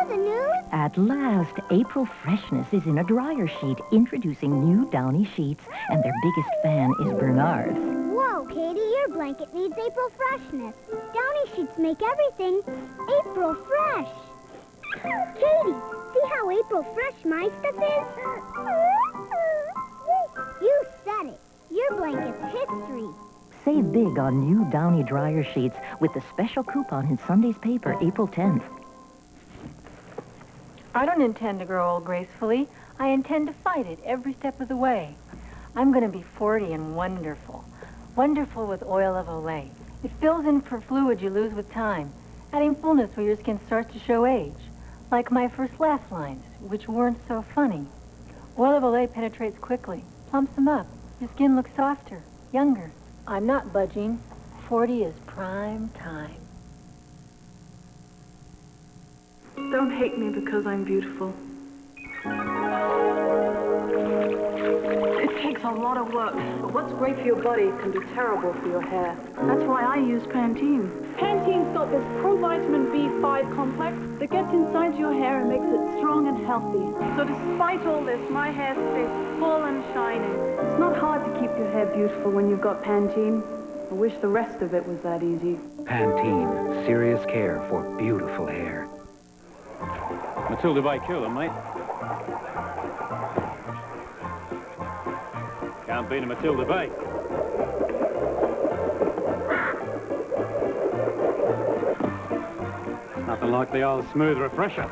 the news? At last, April Freshness is in a dryer sheet, introducing new Downy sheets, and their biggest fan is Bernard. Whoa, Katie, your blanket needs April Freshness. Downy sheets make everything April Fresh. Katie, see how April Fresh my stuff is? You said it. Your blanket's history. Save big on new Downy dryer sheets with the special coupon in Sunday's paper, April 10th. I don't intend to grow old gracefully. I intend to fight it every step of the way. I'm going to be 40 and wonderful. Wonderful with oil of Olay. It fills in for fluid you lose with time, adding fullness where your skin starts to show age. Like my first laugh lines, which weren't so funny. Oil of Olay penetrates quickly, plumps them up. Your skin looks softer, younger. I'm not budging. 40 is prime time. Don't hate me because I'm beautiful. It takes a lot of work, but what's great for your body can be terrible for your hair. That's why I use Pantene. Pantene's got this provitamin B5 complex that gets inside your hair and makes it strong and healthy. So despite all this, my hair stays full and shining. It's not hard to keep your hair beautiful when you've got Pantene. I wish the rest of it was that easy. Pantene, serious care for beautiful hair. Matilda Bay killer, mate. Can't beat a Matilda Bay. Nothing like the old smooth refresher.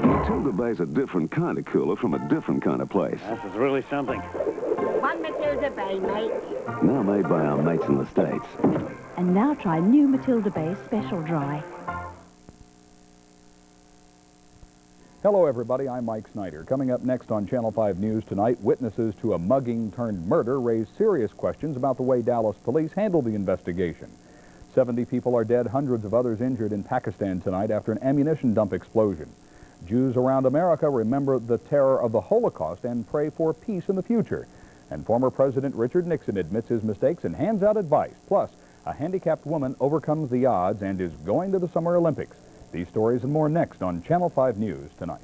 Matilda Bay's a different kind of cooler from a different kind of place. This is really something. One Matilda Bay, mate. Now made by our mates in the States. And now try new Matilda Bay Special Dry. Hello, everybody. I'm Mike Snyder. Coming up next on Channel 5 News tonight, witnesses to a mugging-turned-murder raise serious questions about the way Dallas police handled the investigation. 70 people are dead, hundreds of others injured in Pakistan tonight after an ammunition dump explosion. Jews around America remember the terror of the Holocaust and pray for peace in the future. And former President Richard Nixon admits his mistakes and hands out advice. Plus, a handicapped woman overcomes the odds and is going to the Summer Olympics. These stories and more next on Channel 5 News tonight.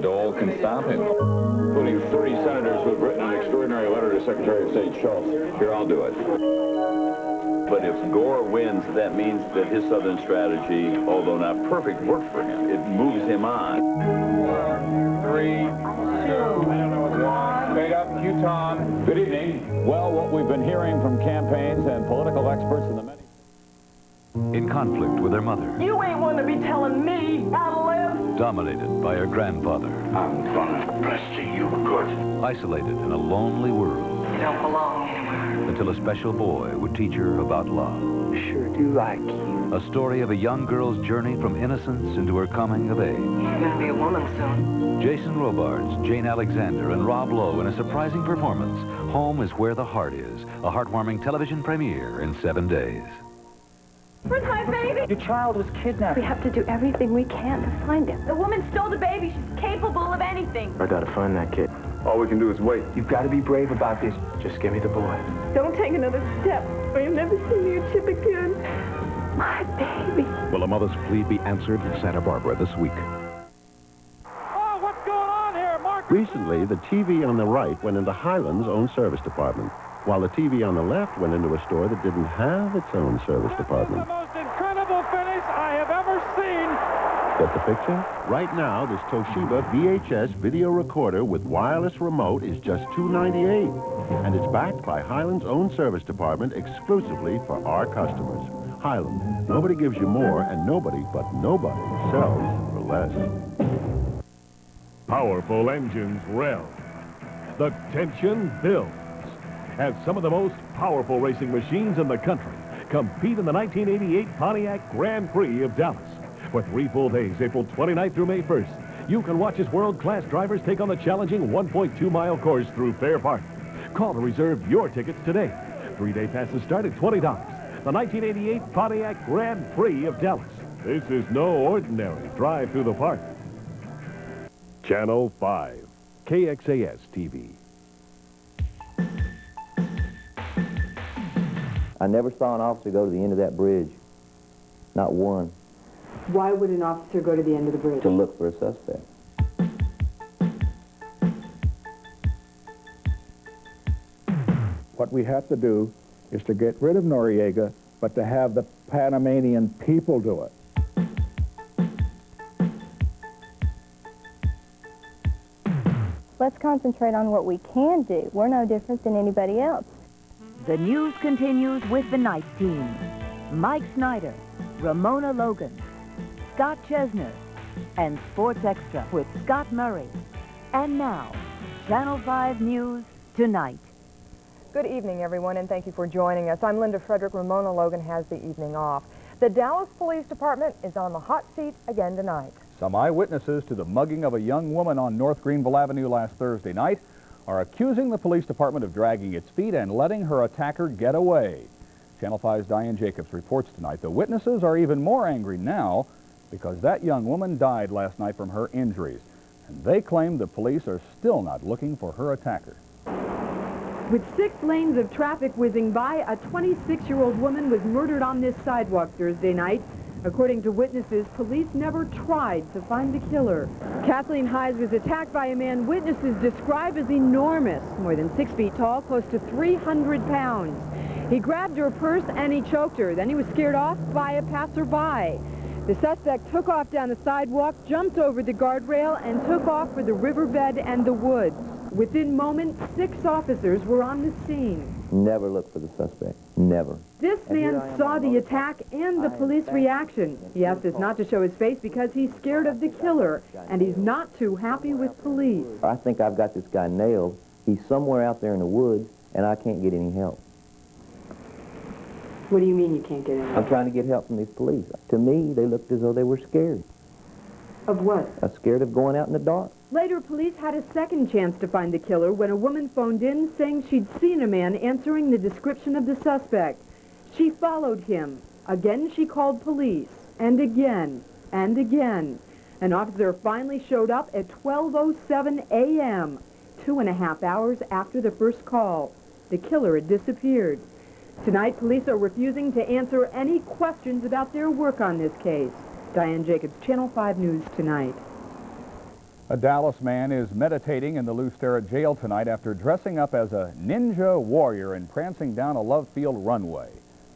Dole can stop him, including 3 senators who have written an extraordinary letter to Secretary of State Schultz. Here, I'll do it. But if Gore wins, that means that his Southern strategy, although not perfect, worked for him. It moves him on. 4, 3, 2, 1. Straight up, Utah. Good evening. Well, what we've been hearing from campaigns and political experts in the many... In conflict with her mother. You ain't one to be telling me how to live. Dominated by her grandfather. I'm gonna rescue you good. Isolated in a lonely world. You don't belong anywhere. Until a special boy would teach her about love. Sure do like you. A story of a young girl's journey from innocence into her coming of age. You're gonna be a woman soon. Jason Robards, Jane Alexander, and Rob Lowe in a surprising performance. Home is Where the Heart Is. A heartwarming television premiere in 7 days. Where's my baby? Your child was kidnapped. We have to do everything we can to find him. The woman stole the baby. She's capable of anything. I gotta find that kid. All we can do is wait. You've got to be brave about this. Just give me the boy. Don't take another step, or you'll never see me or Chip again. My baby. Will a mother's plea be answered in Santa Barbara this week? Oh, what's going on here, Mark? Recently, the TV on the right went into Highland's own service department, while the TV on the left went into a store that didn't have its own service department. The most incredible finish I have ever seen. Get the picture? Right now, this Toshiba VHS video recorder with wireless remote is just $298. And it's backed by Highland's own service department exclusively for our customers. Highland, nobody gives you more, and nobody but nobody sells for less. Powerful engines rev. The tension builds. As some of the most powerful racing machines in the country compete in the 1988 Pontiac Grand Prix of Dallas. For 3 full days, April 29th through May 1st, you can watch as world-class drivers take on the challenging 1.2-mile course through Fair Park. Call to reserve your tickets today. 3-day passes start at $20. The 1988 Pontiac Grand Prix of Dallas. This is no ordinary drive through the park. Channel 5, KXAS TV. I never saw an officer go to the end of that bridge. Not one. Why would an officer go to the end of the bridge? To look for a suspect. What we have to do is to get rid of Noriega, but to have the Panamanian people do it. Let's concentrate on what we can do. We're no different than anybody else. The news continues with the night team. Mike Snyder, Ramona Logan, Scott Chesner, and Sports Extra with Scott Murray. And now, Channel 5 News Tonight. Good evening, everyone, and thank you for joining us. I'm Linda Frederick. Ramona Logan has the evening off. The Dallas Police Department is on the hot seat again tonight. Some eyewitnesses to the mugging of a young woman on North Greenville Avenue last Thursday night are accusing the police department of dragging its feet and letting her attacker get away. Channel 5's Diane Jacobs reports tonight the witnesses are even more angry now because that young woman died last night from her injuries, and they claim the police are still not looking for her attacker. With 6 lanes of traffic whizzing by, a 26-year-old woman was murdered on this sidewalk Thursday night. According to witnesses, police never tried to find the killer. Kathleen Hayes was attacked by a man witnesses describe as enormous, more than 6 feet tall, close to 300 pounds. He grabbed her purse and he choked her. Then he was scared off by a passerby. The suspect took off down the sidewalk, jumped over the guardrail, and took off for the riverbed and the woods. Within moments, 6 officers were on the scene. Never look for the suspect. Never. This man saw the attack and the police reaction. He asked us not to show his face because he's scared of the killer, and he's not too happy with police. I think I've got this guy nailed. He's somewhere out there in the woods, and I can't get any help. What do you mean you can't get any help? I'm trying to get help from these police. To me, they looked as though they were scared. Of what? Scared of going out in the dark. Later, police had a second chance to find the killer when a woman phoned in saying she'd seen a man answering the description of the suspect. She followed him. Again, she called police. And again. And again. An officer finally showed up at 12:07 a.m., 2.5 hours after the first call. The killer had disappeared. Tonight, police are refusing to answer any questions about their work on this case. Diane Jacobs, Channel 5 News Tonight. A Dallas man is meditating in the Lou Sterrett jail tonight after dressing up as a ninja warrior and prancing down a Love Field runway.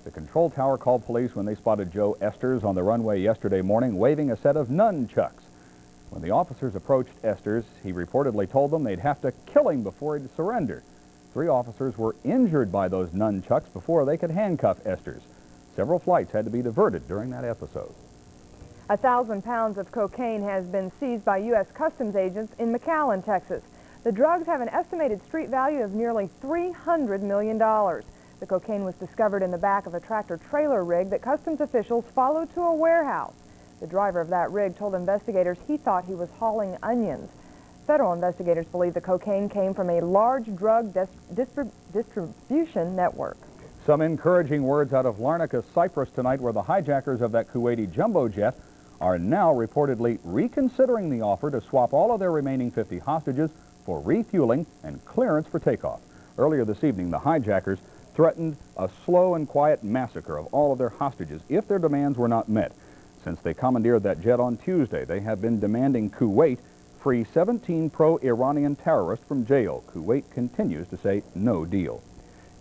The control tower called police when they spotted Joe Esters on the runway yesterday morning waving a set of nunchucks. When the officers approached Esters, he reportedly told them they'd have to kill him before he'd surrender. 3 officers were injured by those nunchucks before they could handcuff Esters. Several flights had to be diverted during that episode. 1,000 pounds of cocaine has been seized by U.S. Customs agents in McAllen, Texas. The drugs have an estimated street value of nearly $300 million. The cocaine was discovered in the back of a tractor-trailer rig that Customs officials followed to a warehouse. The driver of that rig told investigators he thought he was hauling onions. Federal investigators believe the cocaine came from a large drug distribution network. Some encouraging words out of Larnaca, Cyprus tonight, where the hijackers of that Kuwaiti jumbo jet are now reportedly reconsidering the offer to swap all of their remaining 50 hostages for refueling and clearance for takeoff. Earlier this evening, the hijackers threatened a slow and quiet massacre of all of their hostages if their demands were not met. Since they commandeered that jet on Tuesday, they have been demanding Kuwait free 17 pro-Iranian terrorists from jail. Kuwait continues to say no deal.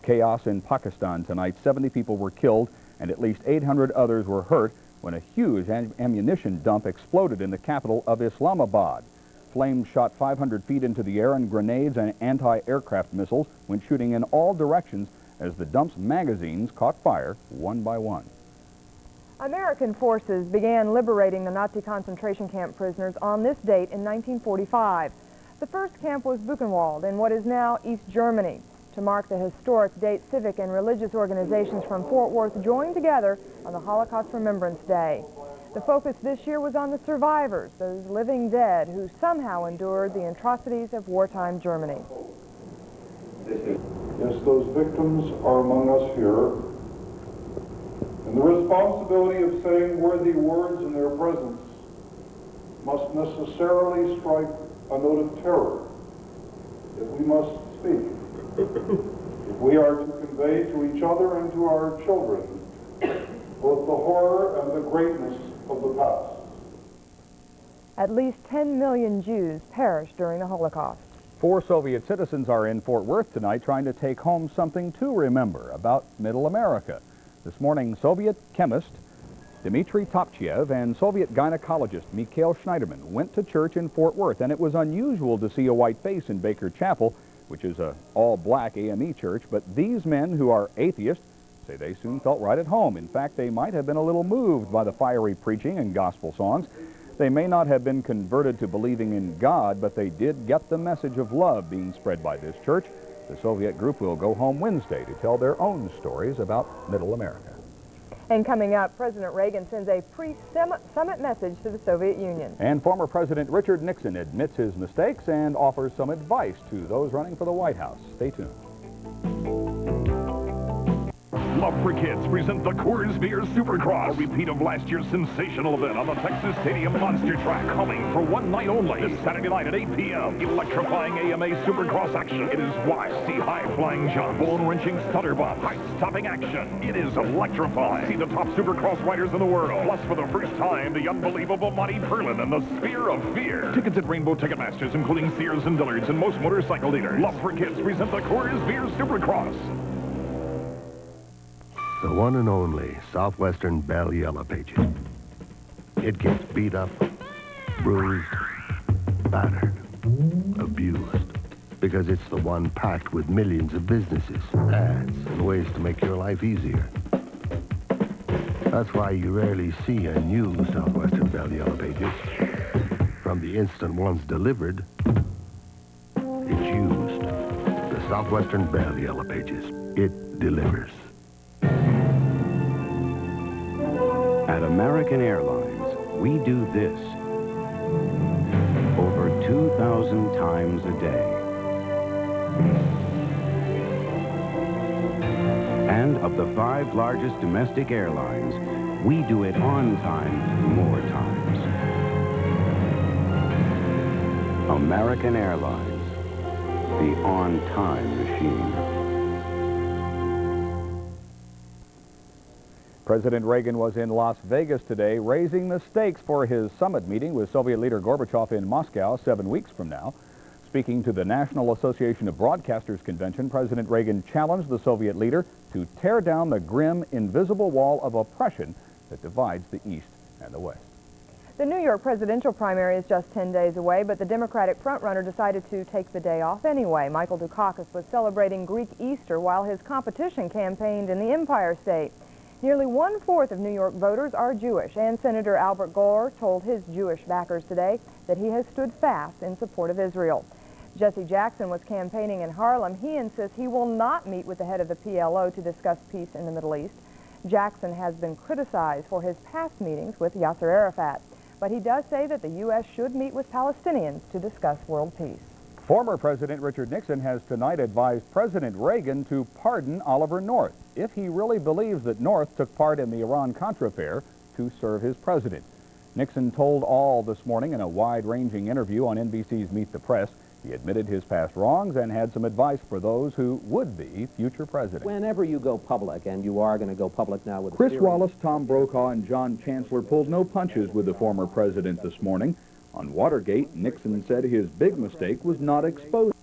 Chaos in Pakistan tonight. 70 people were killed and at least 800 others were hurt when a huge ammunition dump exploded in the capital of Islamabad. Flames shot 500 feet into the air, and grenades and anti-aircraft missiles went shooting in all directions as the dump's magazines caught fire one by one. American forces began liberating the Nazi concentration camp prisoners on this date in 1945. The first camp was Buchenwald in what is now East Germany. To mark the historic date, civic and religious organizations from Fort Worth joined together on the Holocaust Remembrance Day. The focus this year was on the survivors, those living dead who somehow endured the atrocities of wartime Germany. Yes, those victims are among us here, and the responsibility of saying worthy words in their presence must necessarily strike a note of terror if we must speak. If we are to convey to each other and to our children both the horror and the greatness of the past. At least 10 million Jews perished during the Holocaust. 4 Soviet citizens are in Fort Worth tonight trying to take home something to remember about Middle America. This morning, Soviet chemist Dmitry Topchev and Soviet gynecologist Mikhail Schneiderman went to church in Fort Worth, and it was unusual to see a white face in Baker Chapel, which is an all-black AME church, but these men, who are atheists, say they soon felt right at home. In fact, they might have been a little moved by the fiery preaching and gospel songs. They may not have been converted to believing in God, but they did get the message of love being spread by this church. The Soviet group will go home Wednesday to tell their own stories about Middle America. And coming up, President Reagan sends a pre-summit message to the Soviet Union. And former President Richard Nixon admits his mistakes and offers some advice to those running for the White House. Stay tuned. Love for Kids present the Coors Beer Supercross, a repeat of last year's sensational event on the Texas Stadium Monster Track, coming for one night only, this Saturday night at 8 p.m. Electrifying AMA Supercross action. It is wild. See high-flying jump, bone-wrenching stutter bump, height-stopping action. It is electrifying. See the top Supercross riders in the world. Plus, for the first time, the unbelievable Monty Perlin and the Spear of Fear. Tickets at Rainbow Ticketmasters, including Sears and Dillard's and most motorcycle dealers. Love for Kids present the Coors Beer Supercross. The one and only Southwestern Bell Yellow Pages. It gets beat up, bruised, battered, abused, because it's the one packed with millions of businesses, ads, and ways to make your life easier. That's why you rarely see a new Southwestern Bell Yellow Pages. From the instant one's delivered, it's used. The Southwestern Bell Yellow Pages. It delivers. At American Airlines, we do this over 2,000 times a day. And of the 5 largest domestic airlines, we do it on time more times. American Airlines, the on-time machine. President Reagan was in Las Vegas today, raising the stakes for his summit meeting with Soviet leader Gorbachev in Moscow 7 weeks from now. Speaking to the National Association of Broadcasters convention, President Reagan challenged the Soviet leader to tear down the grim, invisible wall of oppression that divides the East and the West. The New York presidential primary is just 10 days away, but the Democratic frontrunner decided to take the day off anyway. Michael Dukakis was celebrating Greek Easter while his competition campaigned in the Empire State. Nearly 1/4 of New York voters are Jewish, and Senator Albert Gore told his Jewish backers today that he has stood fast in support of Israel. Jesse Jackson was campaigning in Harlem. He insists he will not meet with the head of the PLO to discuss peace in the Middle East. Jackson has been criticized for his past meetings with Yasser Arafat, but he does say that the U.S. should meet with Palestinians to discuss world peace. Former President Richard Nixon has tonight advised President Reagan to pardon Oliver North if he really believes that North took part in the Iran-Contra affair to serve his president. Nixon told all this morning in a wide-ranging interview on NBC's Meet the Press. He admitted his past wrongs and had some advice for those who would be future presidents. Whenever you go public, and you are going to go public now with Chris Wallace, Tom Brokaw, and John Chancellor pulled no punches with the former president this morning. On Watergate, Nixon said his big mistake was not exposed.